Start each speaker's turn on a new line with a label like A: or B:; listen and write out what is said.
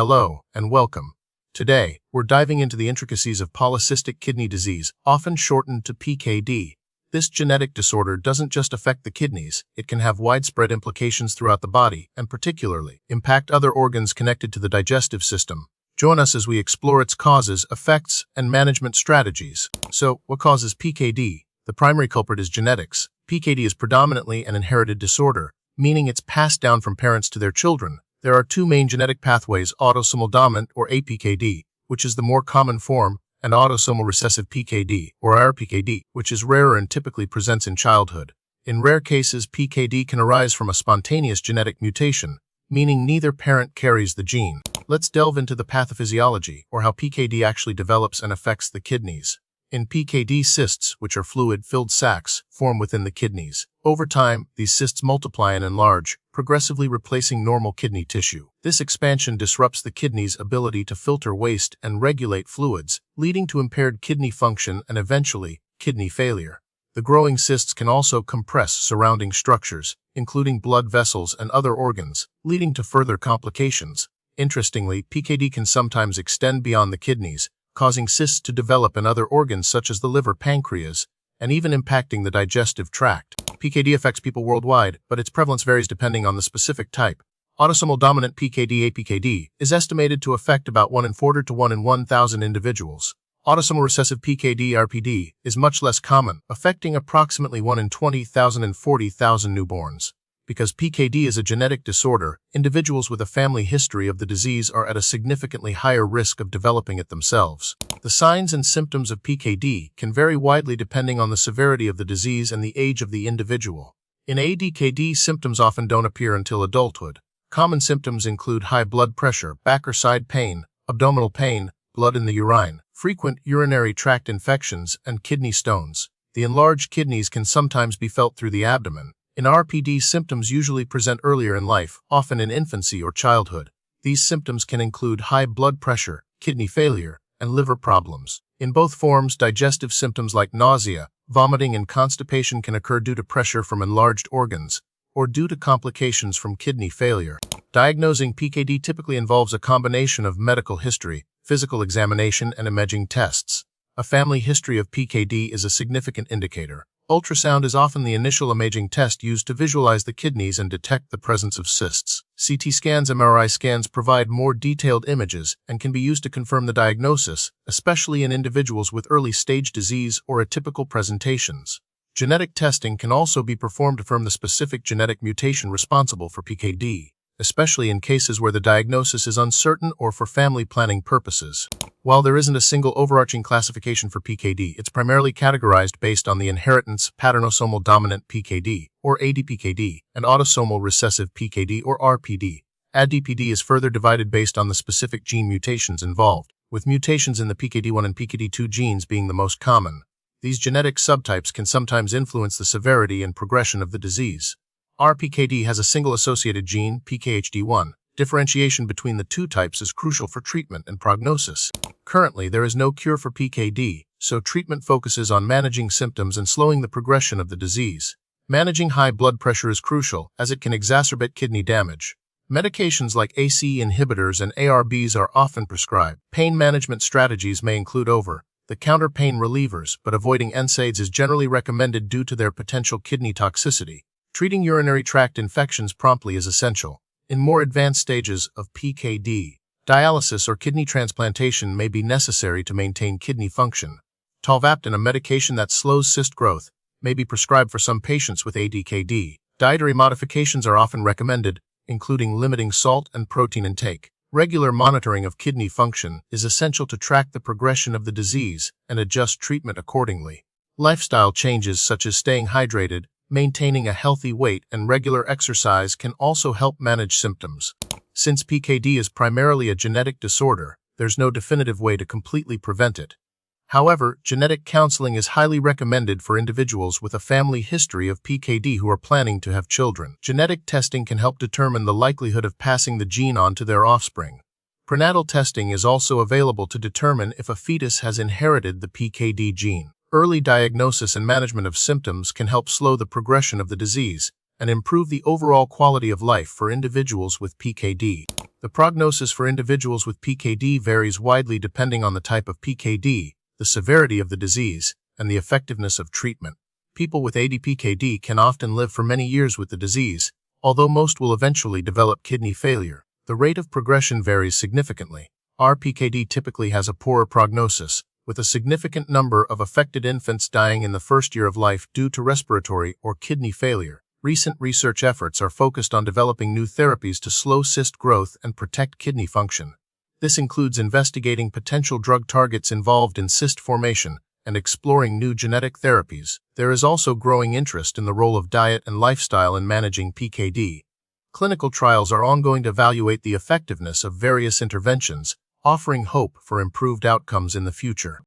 A: Hello, and welcome. Today, we're diving into the intricacies of polycystic kidney disease, often shortened to PKD. This genetic disorder doesn't just affect the kidneys, it can have widespread implications throughout the body, and particularly impact other organs connected to the digestive system. Join us as we explore its causes, effects, and management strategies. So, what causes PKD? The primary culprit is genetics. PKD is predominantly an inherited disorder, meaning it's passed down from parents to their children. There are two main genetic pathways, autosomal dominant or APKD, which is the more common form, and autosomal recessive PKD or RPKD, which is rarer and typically presents in childhood. In rare cases, PKD can arise from a spontaneous genetic mutation, meaning neither parent carries the gene. Let's delve into the pathophysiology, or how PKD actually develops and affects the kidneys. In PKD, cysts, which are fluid-filled sacs, form within the kidneys. Over time, these cysts multiply and enlarge, progressively replacing normal kidney tissue. This expansion disrupts the kidney's ability to filter waste and regulate fluids, leading to impaired kidney function and eventually, kidney failure. The growing cysts can also compress surrounding structures, including blood vessels and other organs, leading to further complications. Interestingly, PKD can sometimes extend beyond the kidneys, causing cysts to develop in other organs such as the liver, pancreas, and even impacting the digestive tract. PKD affects people worldwide, but its prevalence varies depending on the specific type. Autosomal dominant PKD (APKD) is estimated to affect about 1 in 4 to 1 in 1,000 individuals. Autosomal recessive PKD (RPD) is much less common, affecting approximately 1 in 20,000 and 40,000 newborns. Because PKD is a genetic disorder, individuals with a family history of the disease are at a significantly higher risk of developing it themselves. The signs and symptoms of PKD can vary widely depending on the severity of the disease and the age of the individual. In ADKD, symptoms often don't appear until adulthood. Common symptoms include high blood pressure, back or side pain, abdominal pain, blood in the urine, frequent urinary tract infections, and kidney stones. The enlarged kidneys can sometimes be felt through the abdomen. In RPD, symptoms usually present earlier in life, often in infancy or childhood. These symptoms can include high blood pressure, kidney failure, and liver problems. In both forms, digestive symptoms like nausea, vomiting, and constipation can occur due to pressure from enlarged organs, or due to complications from kidney failure. Diagnosing PKD typically involves a combination of medical history, physical examination, and imaging tests. A family history of PKD is a significant indicator. Ultrasound is often the initial imaging test used to visualize the kidneys and detect the presence of cysts. CT scans and MRI scans provide more detailed images and can be used to confirm the diagnosis, especially in individuals with early-stage disease or atypical presentations. Genetic testing can also be performed to confirm the specific genetic mutation responsible for PKD, especially in cases where the diagnosis is uncertain or for family planning purposes. While there isn't a single overarching classification for PKD, it's primarily categorized based on the inheritance paternosomal dominant PKD, or ADPKD, and autosomal recessive PKD, or RPD. ADPD is further divided based on the specific gene mutations involved, with mutations in the PKD1 and PKD2 genes being the most common. These genetic subtypes can sometimes influence the severity and progression of the disease. RPKD has a single associated gene, PKHD1. Differentiation between the two types is crucial for treatment and prognosis. Currently, there is no cure for PKD, so treatment focuses on managing symptoms and slowing the progression of the disease. Managing high blood pressure is crucial, as it can exacerbate kidney damage. Medications like ACE inhibitors and ARBs are often prescribed. Pain management strategies may include over-the-counter pain relievers, but avoiding NSAIDs is generally recommended due to their potential kidney toxicity. Treating urinary tract infections promptly is essential. In more advanced stages of PKD, dialysis or kidney transplantation may be necessary to maintain kidney function. Tolvaptan, a medication that slows cyst growth, may be prescribed for some patients with ADKD. Dietary modifications are often recommended, including limiting salt and protein intake. Regular monitoring of kidney function is essential to track the progression of the disease and adjust treatment accordingly. Lifestyle changes such as staying hydrated, maintaining a healthy weight, and regular exercise can also help manage symptoms. Since PKD is primarily a genetic disorder, there's no definitive way to completely prevent it. However, genetic counseling is highly recommended for individuals with a family history of PKD who are planning to have children. Genetic testing can help determine the likelihood of passing the gene on to their offspring. Prenatal testing is also available to determine if a fetus has inherited the PKD gene. Early diagnosis and management of symptoms can help slow the progression of the disease and improve the overall quality of life for individuals with PKD. The prognosis for individuals with PKD varies widely depending on the type of PKD, the severity of the disease, and the effectiveness of treatment. People with ADPKD can often live for many years with the disease, although most will eventually develop kidney failure. The rate of progression varies significantly. RPKD typically has a poorer prognosis, with a significant number of affected infants dying in the first year of life due to respiratory or kidney failure. Recent research efforts are focused on developing new therapies to slow cyst growth and protect kidney function. This includes investigating potential drug targets involved in cyst formation and exploring new genetic therapies. There is also growing interest in the role of diet and lifestyle in managing PKD. Clinical trials are ongoing to evaluate the effectiveness of various interventions, offering hope for improved outcomes in the future.